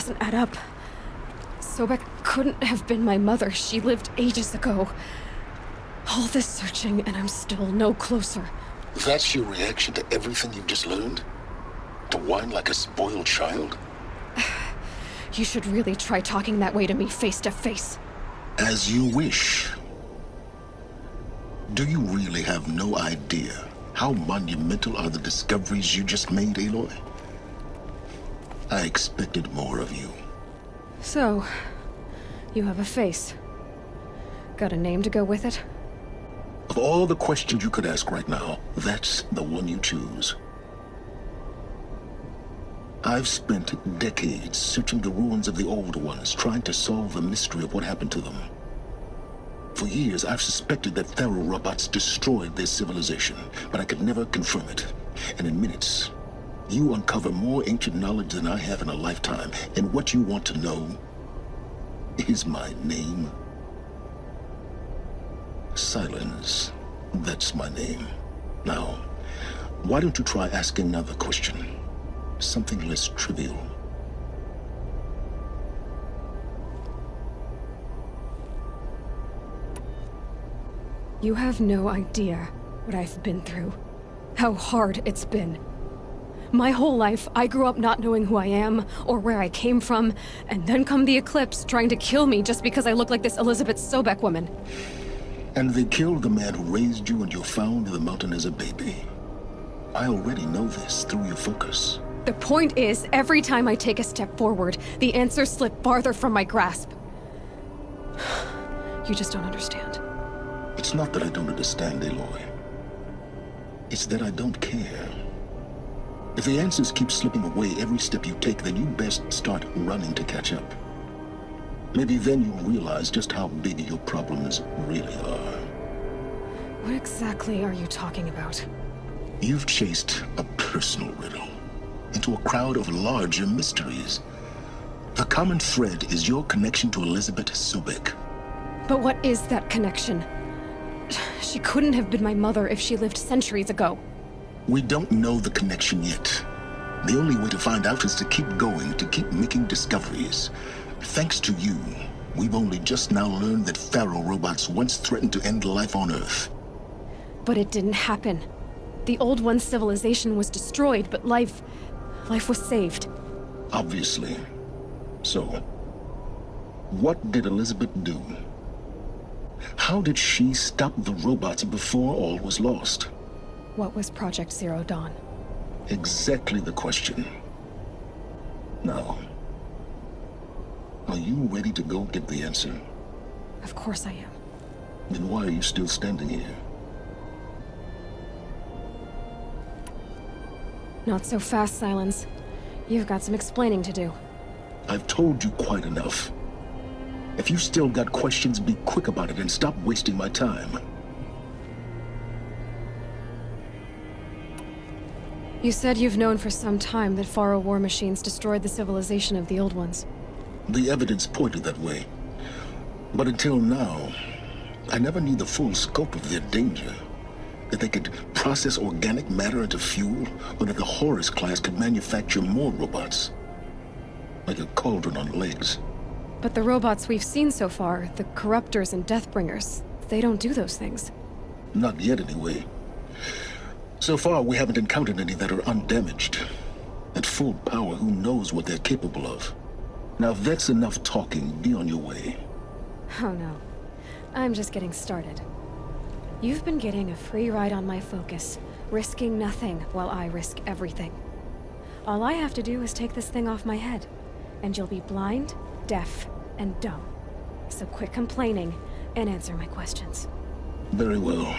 doesn't add up. Sobek couldn't have been my mother. She lived ages ago. All this searching, and I'm still no closer. That's your reaction to everything you've just learned? To whine like a spoiled child? You should really try talking that way to me face to face. As you wish. Do you really have no idea how monumental are the discoveries you just made, Aloy? I expected more of you. So, you have a face. Got a name to go with it? Of all the questions you could ask right now, that's the one you choose. I've spent decades searching the ruins of the old ones, trying to solve the mystery of what happened to them. For years, I've suspected that Faro robots destroyed their civilization, but I could never confirm it. And in minutes, you uncover more ancient knowledge than I have in a lifetime, and what you want to know is my name. Sylens. That's my name. Now, why don't you try asking another question? Something less trivial. You have no idea what I've been through. How hard it's been. My whole life, I grew up not knowing who I am or where I came from, and then come the Eclipse trying to kill me just because I look like this Elizabeth Sobek woman. And they killed the man who raised you and you found in the mountain as a baby. I already know this through your focus. The point is, every time I take a step forward, the answers slip farther from my grasp. You just don't understand. It's not that I don't understand, Aloy. It's that I don't care. If the answers keep slipping away every step you take, then you best start running to catch up. Maybe then you'll realize just how big your problems really are. What exactly are you talking about? You've chased a personal riddle into a crowd of larger mysteries. The common thread is your connection to Elizabeth Sobek. But what is that connection? She couldn't have been my mother if she lived centuries ago. We don't know the connection yet. The only way to find out is to keep going, to keep making discoveries. Thanks to you, we've only just now learned that Faro robots once threatened to end life on Earth. But it didn't happen. The Old One's civilization was destroyed, but life was saved. Obviously. So, what did Elizabeth do? How did she stop the robots before all was lost? What was Project Zero Dawn? Exactly the question. Now, are you ready to go get the answer? Of course I am. Then why are you still standing here? Not so fast, Sylens. You've got some explaining to do. I've told you quite enough. If you still got questions, be quick about it and stop wasting my time. You said you've known for some time that Faro war machines destroyed the civilization of the Old Ones. The evidence pointed that way. But until now, I never knew the full scope of their danger. That they could process organic matter into fuel, or that the Horus class could manufacture more robots. Like a cauldron on legs. But the robots we've seen so far, the Corruptors and Deathbringers, they don't do those things. Not yet, anyway. So far, we haven't encountered any that are undamaged. At full power, who knows what they're capable of? Now, if that's enough talking, be on your way. Oh no. I'm just getting started. You've been getting a free ride on my focus, risking nothing while I risk everything. All I have to do is take this thing off my head, and you'll be blind, deaf, and dumb. So quit complaining and answer my questions. Very well.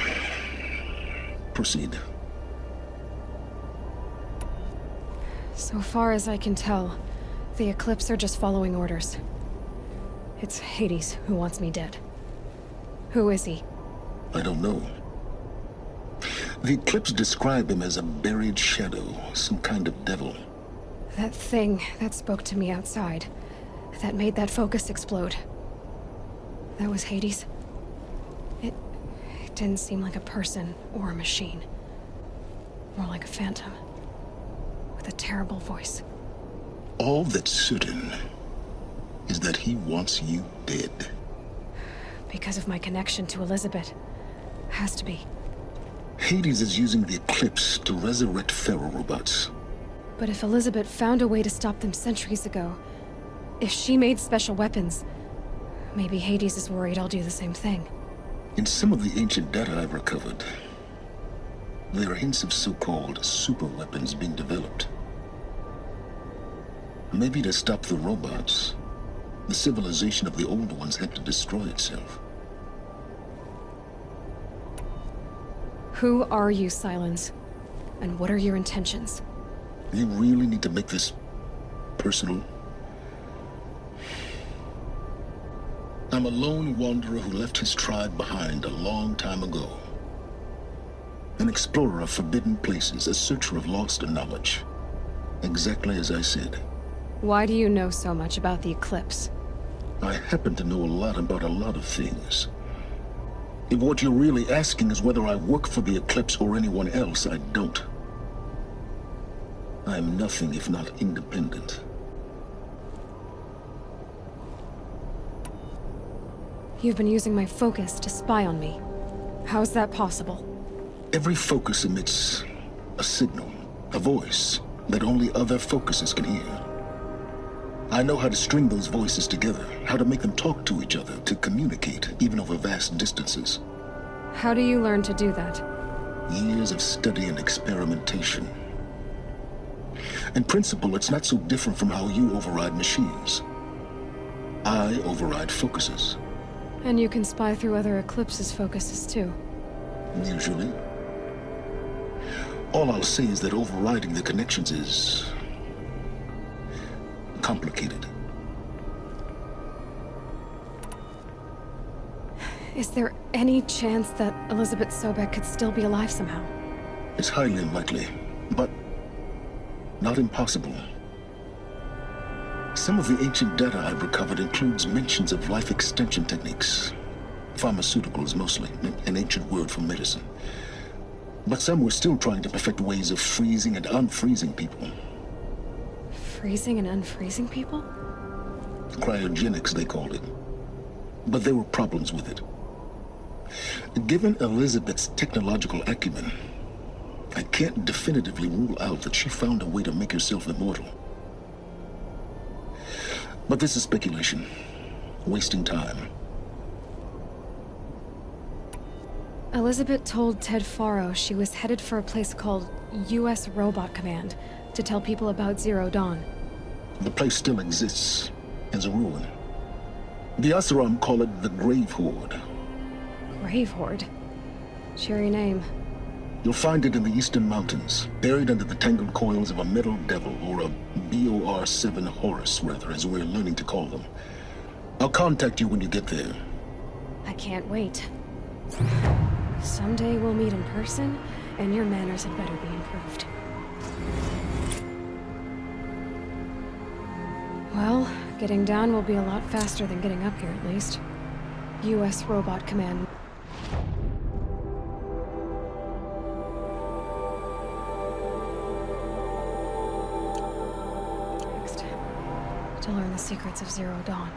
Proceed. So far as I can tell, the Eclipse are just following orders. It's Hades who wants me dead. Who is he? I don't know. The Eclipse describe him as a buried shadow, some kind of devil. That thing that spoke to me outside, that made that focus explode. That was Hades. It didn't seem like a person or a machine. More like a phantom. With a terrible voice. All that's certain is that he wants you dead. Because of my connection to Elizabeth. Has to be. Hades is using the Eclipse to resurrect Faro robots. But if Elizabeth found a way to stop them centuries ago, if she made special weapons, maybe Hades is worried I'll do the same thing. In some of the ancient data I've recovered, there are hints of so-called super weapons being developed. Maybe to stop the robots, the civilization of the old ones had to destroy itself. Who are you, Sylens? And what are your intentions? You really need to make this personal? I'm a lone wanderer who left his tribe behind a long time ago. An explorer of forbidden places, a searcher of lost knowledge. Exactly as I said. Why do you know so much about the Eclipse? I happen to know a lot about a lot of things. If what you're really asking is whether I work for the Eclipse or anyone else, I don't. I am nothing if not independent. You've been using my focus to spy on me. How's that possible? Every focus emits a signal, a voice, that only other focuses can hear. I know how to string those voices together, how to make them talk to each other, to communicate, even over vast distances. How do you learn to do that? Years of study and experimentation. In principle, it's not so different from how you override machines. I override focuses. And you can spy through other Eclipse's focuses too. Usually. All I'll say is that overriding the connections is complicated. Is there any chance that Elizabeth Sobek could still be alive somehow? It's highly unlikely, but not impossible. Some of the ancient data I've recovered includes mentions of life extension techniques. Pharmaceuticals mostly, an ancient word for medicine. But some were still trying to perfect ways of freezing and unfreezing people. Freezing and unfreezing people? Cryogenics, they called it. But there were problems with it. Given Elizabeth's technological acumen, I can't definitively rule out that she found a way to make herself immortal. But this is speculation. Wasting time. Elizabeth told Ted Faro she was headed for a place called U.S. Robot Command to tell people about Zero Dawn. The place still exists as a ruin. The Asuram call it the Grave Hoard. Grave Hoard? Cheery name. You'll find it in the Eastern Mountains, buried under the tangled coils of a metal devil, or a BOR-7 Horus, rather, as we're learning to call them. I'll contact you when you get there. I can't wait. Someday we'll meet in person, and your manners had better be improved. Well, getting down will be a lot faster than getting up here, at least. U.S. Robot Command. Next, to learn the secrets of Zero Dawn.